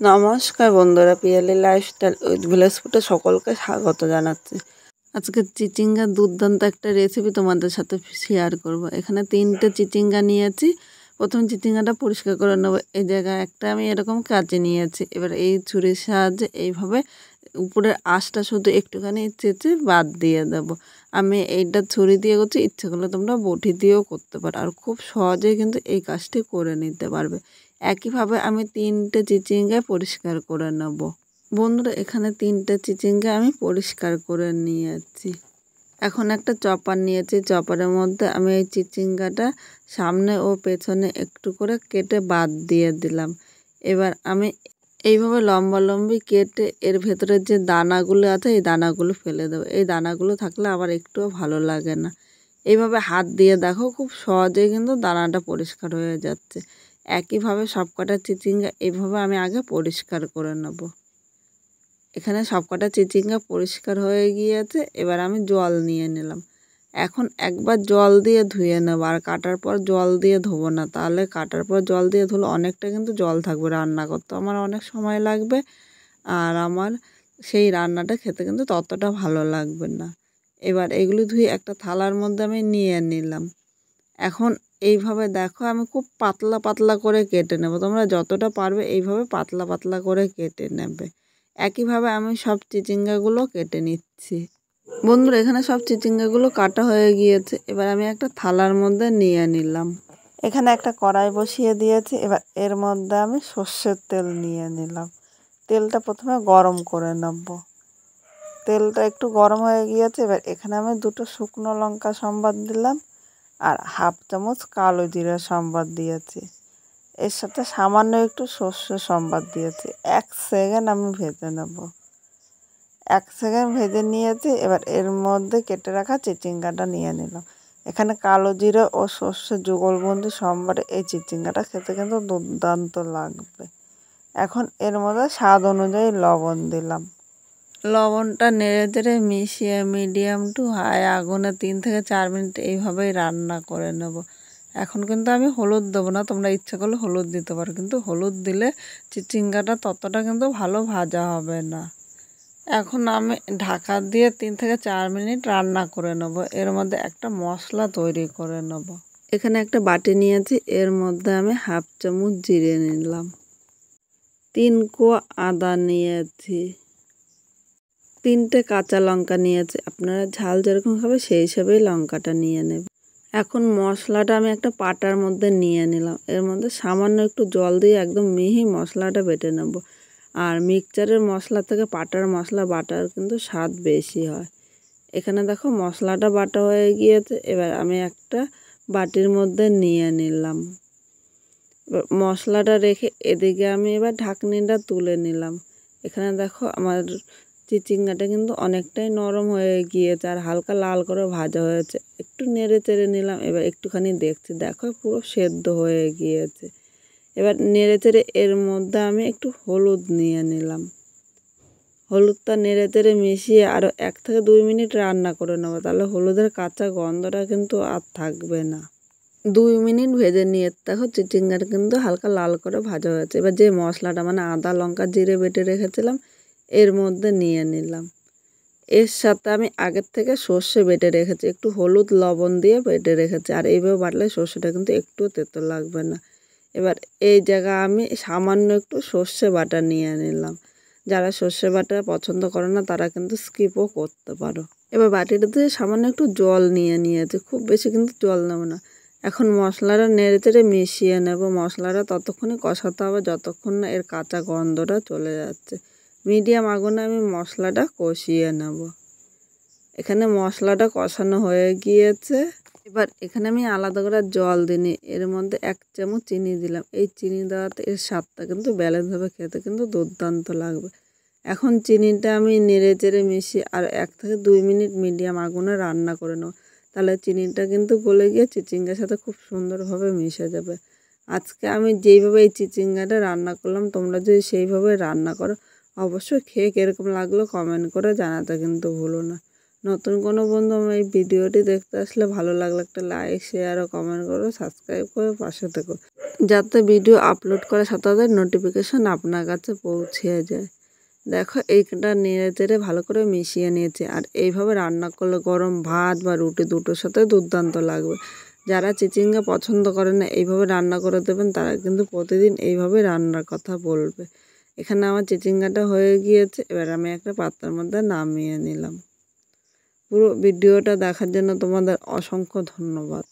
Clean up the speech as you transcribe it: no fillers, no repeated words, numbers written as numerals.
নমস্কার বন্ধুরা, Piyali lifestyle with village ফুডে সকলকে স্বাগত জানাচ্ছি। আজকে চিচিঙ্গার দুর্দান্ত একটা রেসিপি তোমাদের সাথে শেয়ার করব। এখানে 3টে চিচিঙ্গা নিয়েছি। প্রথম চিচিঙ্গাটা পরিষ্কার করে নেবো। এই জায়গায় একটা আমি এরকম কাঁচি নিয়েছি। এবার এই ছুরির সাহায্যে এইভাবে উপরের আঁশটা শুধু একটুখানি চেঁচে বাদ দিয়ে দেব। আমি এইটা ছুরি দিয়ে করছি, ইচ্ছে করলে তোমরা বটি দিয়েও করতে পারো, আর খুব সহজেই কিন্তু এই কাজটি করে নিতে পারবে। একইভাবে আমি 3টে চিচিঙ্গা পরিষ্কার করে নেব। বন্ধুরা, এখানে 3টে চিচিঙ্গা আমি পরিষ্কার করে নিয়েছি। এখন একটা চপার নিয়েছি। চপারের মধ্যে আমি এই চিচিঙ্গাটা সামনে ও পেছনে একটু করে কেটে বাদ দিয়ে দিলাম। এবার আমি এইভাবে লম্বালম্বি কেটে এর ভেতরে যে দানাগুলো আছে এই দানাগুলো ফেলে দেবো। এই দানাগুলো থাকলে আবার একটুও ভালো লাগে না। এইভাবে হাত দিয়ে দেখো, খুব সহজেই কিন্তু দানাটা পরিষ্কার হয়ে যাচ্ছে। একইভাবে সবকটা চিচিঙ্গা এইভাবে আমি আগে পরিষ্কার করে নেব। এখানে সবকটা চিচিঙ্গা পরিষ্কার হয়ে গিয়েছে। এবার আমি জল নিয়ে নিলাম। এখন একবার জল দিয়ে ধুয়ে নেব, আর কাটার পর জল দিয়ে ধোবো না, তাহলে কাটার পর জল দিয়ে ধুলে অনেকটা কিন্তু জল থাকবে। রান্না করতে আমার অনেক সময় লাগবে, আর আমার সেই রান্নাটা খেতে কিন্তু ততটা ভালো লাগবে না। এবার এগুলি ধুয়ে একটা থালার মধ্যে আমি নিয়ে নিলাম। এখন এইভাবে দেখো, আমি খুব পাতলা পাতলা করে কেটে নেব। তোমরা যতটা পারবে এইভাবে পাতলা পাতলা করে কেটে নেবে। একইভাবে আমি সব চিচিঙ্গাগুলো কেটে নিচ্ছি। বন্ধুরা, এখানে সব চিচিঙ্গাগুলো কাটা হয়ে গিয়েছে। এবার আমি একটা থালার মধ্যে নিয়ে নিলাম। এখানে একটা কড়াই বসিয়ে দিয়েছি। এবার এর মধ্যে আমি সর্ষের তেল নিয়ে নিলাম। তেলটা প্রথমে গরম করে নেব। তেলটা একটু গরম হয়ে গিয়েছে। এবার এখানে আমি 2টো শুকনো লঙ্কা সম্বাদ দিলাম, আর হাফ চামচ কালো জিরা সম্বাদ দিয়েছি। এর সাথে সামান্য একটু সর্ষে সম্বাদ দিয়েছি। 1 সেকেন্ড আমি ভেজে নেব। 1 সেকেন্ড ভেজে নিয়েছি। এবার এর মধ্যে কেটে রাখা চিচিঙ্গাটা নিয়ে নিলাম। এখানে কালো জিরা ও সর্ষে যুগলবন্দি সম্বারে এই চিচিঙ্গাটা খেতে কিন্তু দুর্দান্ত লাগবে। এখন এর মধ্যে স্বাদ অনুযায়ী লবণ দিলাম। লবণটা নেড়ে চেড়ে মিশিয়ে মিডিয়াম টু হাই আগুনে 3 থেকে 4 মিনিট এইভাবেই রান্না করে নেব। এখন কিন্তু আমি হলুদ দেবো না, তোমরা ইচ্ছা করলে হলুদ দিতে পারো, কিন্তু হলুদ দিলে চিচিঙ্গাটা ততটা কিন্তু ভালো ভাজা হবে না। এখন আমি ঢাকা দিয়ে 3 থেকে 4 মিনিট রান্না করে নেব। এর মধ্যে একটা মশলা তৈরি করে নেব। এখানে একটা বাটি নিয়েছি। এর মধ্যে আমি হাফ চামচ জিরে নিলাম। 3 কোয়া আদা নিয়েছি। 3টে কাঁচা লঙ্কা নিয়েছি। আপনারা ঝাল যেরকম খাবে সেই হিসাবেই লঙ্কাটা নিয়ে নেবে। এখন মশলাটা আমি একটা পাটার মধ্যে নিয়ে নিলাম। এর মধ্যে সামান্য একটু জল দিয়ে একদম মিহি মশলাটা বেটে নেব। আর মিক্সচারের মশলা থেকে পাটার মশলা বাটার কিন্তু স্বাদ বেশি হয়। এখানে দেখো মশলাটা বাটা হয়ে গিয়েছে। এবার আমি একটা বাটির মধ্যে নিয়ে নিলাম। মশলাটা রেখে এদিকে আমি এবার ঢাকনিটা তুলে নিলাম। এখানে দেখো আমার চিচিঙ্গাটা কিন্তু অনেকটাই নরম হয়ে গিয়েছে, আর হালকা লাল করে ভাজা হয়েছে। একটু নেড়ে চেড়ে নিলাম। এবার একটুখানি দেখছি, দেখো পুরো সেদ্ধ হয়ে গিয়েছে। এবার নেড়ে চেড়ে এর মধ্যে আমি একটু হলুদ নিয়ে নিলাম। হলুদটা নেড়ে চেড়ে মিশিয়ে আরও 1 থেকে 2 মিনিট রান্না করে নেবো, তাহলে হলুদের কাঁচা গন্ধটা কিন্তু আর থাকবে না। 2 মিনিট ভেজে নিয়ে দেখো চিচিঙ্গাটা কিন্তু হালকা লাল করে ভাজা হয়েছে। এবার যে মশলাটা মানে আদা লঙ্কা জিরে বেটে রেখেছিলাম এর মধ্যে নিয়ে নিলাম। এর সাথে আমি আগের থেকে সর্ষে বেটে রেখেছি, একটু হলুদ লবণ দিয়ে বেটে রেখেছি। আর এইভাবে বাটলে সর্ষেটা কিন্তু একটুও তেতো লাগবে না। এবার এই জায়গায় আমি সামান্য একটু সর্ষে বাটা নিয়ে নিলাম। যারা সর্ষে বাটা পছন্দ করে না তারা কিন্তু স্কিপও করতে পারো। এবার বাটিটাতে সামান্য একটু জল নিয়ে নিয়েছি, খুব বেশি কিন্তু জল নেব না। এখন মশলাটা নেড়ে চেড়ে মিশিয়ে নেব। মশলাটা ততক্ষণই কষাতে হবে যতক্ষণ না এর কাঁচা গন্ধটা চলে যাচ্ছে। মিডিয়াম আগুনে আমি মশলাটা কষিয়ে নেব। এখানে মশলাটা কষানো হয়ে গিয়েছে। এবার এখানে আমি আলাদা করে জল দিইনি, এর মধ্যে 1 চামচ চিনি দিলাম। এই চিনি দেওয়াতে এর স্বাদটা কিন্তু ব্যালেন্স হবে, খেতে কিন্তু দুর্দান্ত লাগবে। এখন চিনিটা আমি নেড়ে চেড়ে মিশিয়ে আর 1 থেকে 2 মিনিট মিডিয়াম আগুনে রান্না করে নেব। তাহলে চিনিটা কিন্তু গলে গিয়ে চিচিঙ্গার সাথে খুব সুন্দরভাবে মিশে যাবে। আজকে আমি যেইভাবে এই চিচিঙ্গাটা রান্না করলাম, তোমরা যদি সেইভাবে রান্না করো অবশ্যই খেয়ে কীরকম লাগলো কমেন্ট করে জানাতে কিন্তু ভুলো না। নতুন কোনো বন্ধু আমার এই ভিডিওটি দেখতে আসলে ভালো লাগলে একটা লাইক শেয়ার ও কমেন্ট করো, সাবস্ক্রাইব করে পাশে থেকো, যাতে ভিডিও আপলোড করার সাথে সাথে নোটিফিকেশন আপনার কাছে পৌঁছে যায়। দেখো এইটা নেড়ে চেড়ে ভালো করে মিশিয়ে নিয়েছি। আর এইভাবে রান্না করলে গরম ভাত বা রুটি দুটোর সাথে দুর্দান্ত লাগবে। যারা চিচিঙ্গা পছন্দ করে না এইভাবে রান্না করে দেবেন, তারা কিন্তু প্রতিদিন এইভাবে রান্নার কথা বলবে। এখানে আমার চিচিঙ্গাটা হয়ে গিয়েছে, এবার আমি একটা পাত্রের মধ্যে নামিয়ে নিলাম। পুরো ভিডিওটা দেখার জন্য তোমাদের অসংখ্য ধন্যবাদ।